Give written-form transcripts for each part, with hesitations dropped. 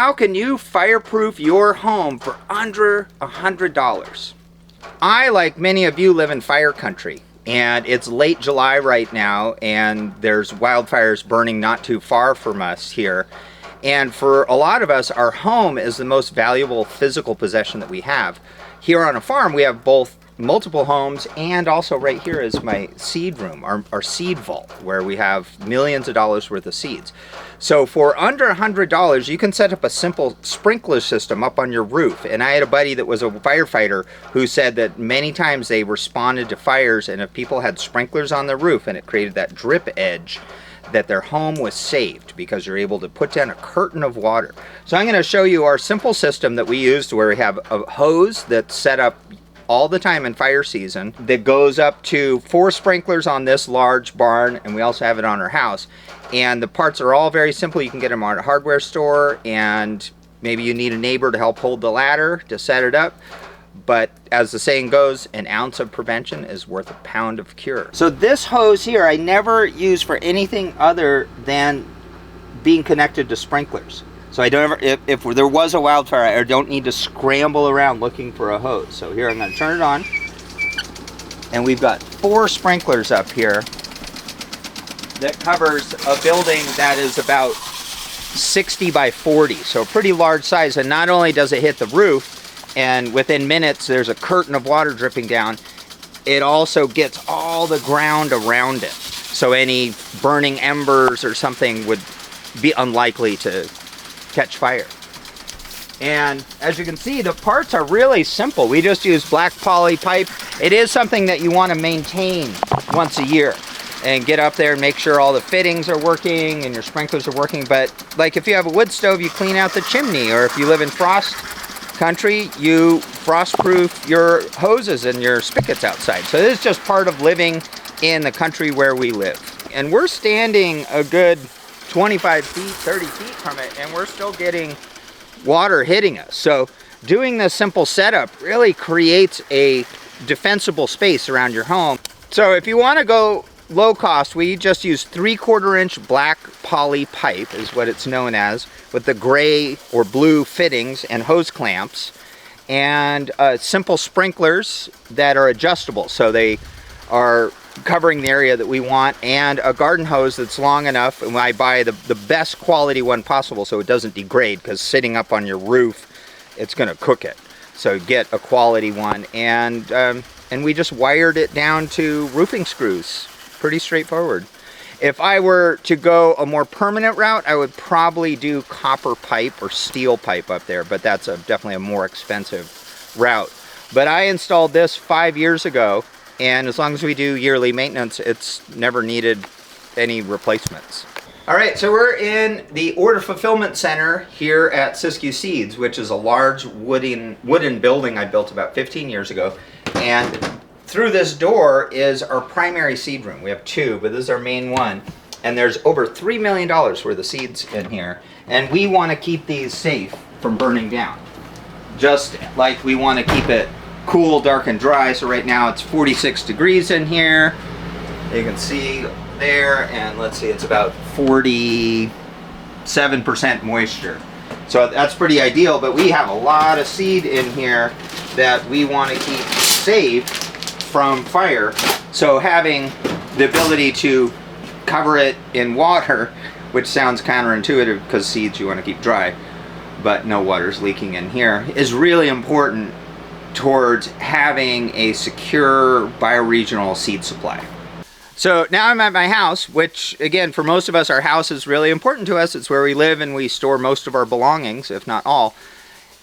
how can you fireproof your home for under $100? I, like many of you, live in fire country, and it's late July right now, and there's wildfires burning not too far from us here. And for a lot of us, our home is the most valuable physical possession that we have. Here on a farm, we have both multiple homes, and also right here is my seed room, our seed vault, where we have millions of dollars worth of seeds. So for under $100, you can set up a simple sprinkler system up on your roof. And I had a buddy that was a firefighter who said that many times they responded to fires, and if people had sprinklers on their roof and it created that drip edge, that their home was saved because you're able to put down a curtain of water. So I'm going to show you our simple system that we use, where we have a hose that's set up all the time in fire season that goes up to 4 sprinklers on this large barn, and we also have it on our house. And the parts are all very simple. You can get them at a hardware store, and maybe you need a neighbor to help hold the ladder to set it up. But as the saying goes, an ounce of prevention is worth a pound of cure. So this hose here I never use for anything other than being connected to sprinklers. So I don't ever, if there was a wildfire, I don't need to scramble around looking for a hose. So here I'm going to turn it on, and we've got 4 sprinklers up here that covers a building that is about 60 by 40, so a pretty large size. And not only does it hit the roof, and within minutes there's a curtain of water dripping down, it also gets all the ground around it. So any burning embers or something would be unlikely to catch fire. And as you can see, the parts are really simple. We just use black poly pipe. It is something that you want to maintain once a year and get up there and make sure all the fittings are working and your sprinklers are working. But like if you have a wood stove, you clean out the chimney, or if you live in frost country, you frost-proof your hoses and your spigots outside. So this is just part of living in the country where we live. And we're standing a good 25 feet, 30 feet from it, and we're still getting water hitting us. So doing this simple setup really creates a defensible space around your home. So if you want to go low cost, we just use 3/4 inch black poly pipe, is what it's known as, with the gray or blue fittings and hose clamps, and simple sprinklers that are adjustable, so they are covering the area that we want, and a garden hose that's long enough, and I buy the best quality one possible so it doesn't degrade, because sitting up on your roof, it's going to cook it. So get a quality one, and we just wired it down to roofing screws. Pretty straightforward. If I were to go a more permanent route, I would probably do copper pipe or steel pipe up there, but that's definitely a more expensive route. But I installed this 5 years ago, and as long as we do yearly maintenance, it's never needed any replacements. All right, so we're in the order fulfillment center here at Siskiyou Seeds, which is a large wooden building I built about 15 years ago. And through this door is our primary seed room. We have 2, but this is our main one. And there's over $3 million worth of seeds in here. And we want to keep these safe from burning down. Just like we want to keep it cool, dark, and dry. So right now it's 46 degrees in here. You can see there, and let's see, it's about 47% moisture. So that's pretty ideal, but we have a lot of seed in here that we want to keep safe from fire. So having the ability to cover it in water, which sounds counterintuitive because seeds you want to keep dry, but no water's leaking in here, is really important towards having a secure bioregional seed supply. So now I'm at my house, which again, for most of us, our house is really important to us. It's where we live and we store most of our belongings, if not all.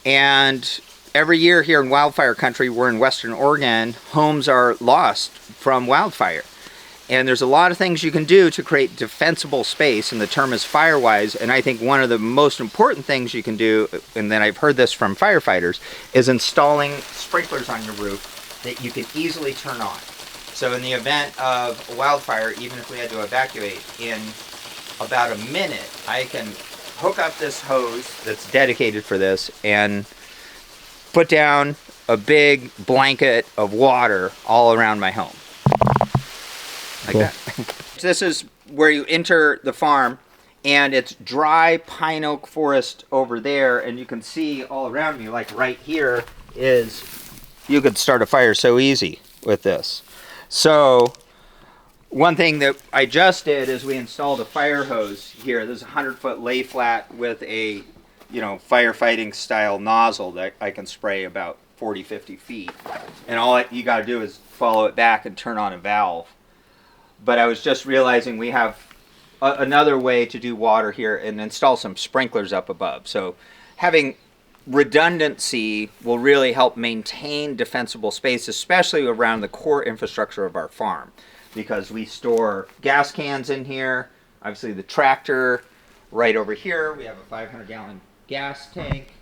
And every year here in wildfire country, we're in Western Oregon, homes are lost from wildfire. And there's a lot of things you can do to create defensible space, and the term is firewise. And I think one of the most important things you can do, and then I've heard this from firefighters, is installing sprinklers on your roof that you can easily turn on. So in the event of a wildfire, even if we had to evacuate, in about a minute, I can hook up this hose that's dedicated for this and put down a big blanket of water all around my home. Like cool. That. This is where you enter the farm, and it's dry pine oak forest over there, and you can see all around me, like right here is, you could start a fire so easy with this. So one thing that I just did is we installed a fire hose here. This is a 100-foot lay flat with a, firefighting style nozzle that I can spray about 40, 50 feet. And all you got to do is follow it back and turn on a valve. But I was just realizing we have another way to do water here and install some sprinklers up above. So having redundancy will really help maintain defensible space, especially around the core infrastructure of our farm, because we store gas cans in here. Obviously the tractor right over here, we have a 500-gallon gas tank,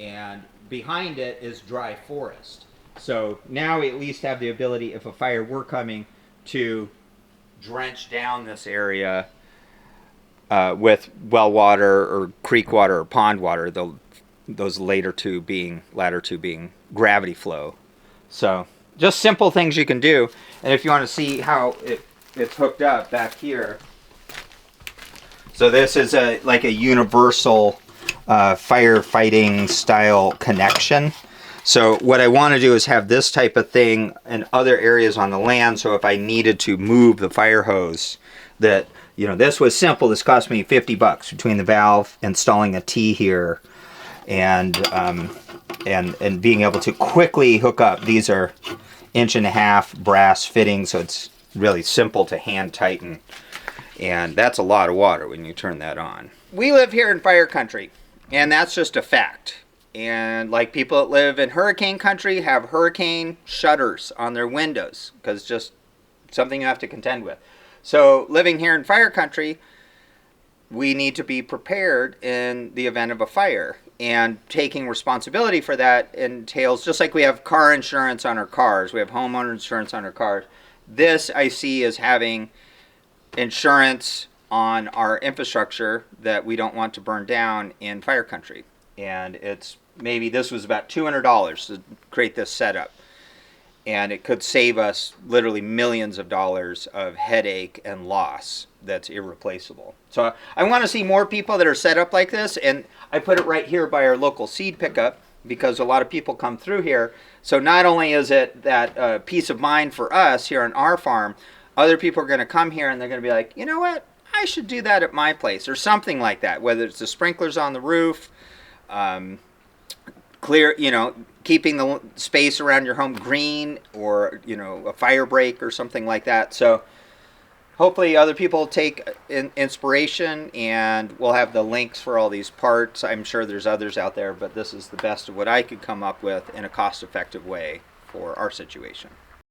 and behind it is dry forest. So now we at least have the ability, if a fire were coming, to drench down this area with well water or creek water or pond water, those latter two being gravity flow. So just simple things you can do. And if you want to see how it's hooked up back here, so this is like a universal firefighting style connection. So what I want to do is have this type of thing in other areas on the land, so if I needed to move the fire hose, that, this was simple. This cost me $50 between the valve, installing a T here, and being able to quickly hook up. These are 1.5-inch brass fittings, so it's really simple to hand tighten. And that's a lot of water when you turn that on. We live here in fire country, and that's just a fact. And like people that live in hurricane country have hurricane shutters on their windows, because it's just something you have to contend with. So living here in fire country, we need to be prepared in the event of a fire. And taking responsibility for that entails, just like we have car insurance on our cars, we have homeowner insurance on our cars, this I see as having insurance on our infrastructure that we don't want to burn down in fire country. And it's maybe this was about $200 to create this setup, and it could save us literally millions of dollars of headache and loss that's irreplaceable. So I want to see more people that are set up like this, and I put it right here by our local seed pickup because a lot of people come through here. So not only is it that peace of mind for us here on our farm, other people are going to come here and they're going to be like, you know what, I should do that at my place, or something like that, whether it's the sprinklers on the roof, clear, keeping the space around your home green, or, a fire break or something like that. So hopefully other people take inspiration, and we'll have the links for all these parts. I'm sure there's others out there, but this is the best of what I could come up with in a cost-effective way for our situation.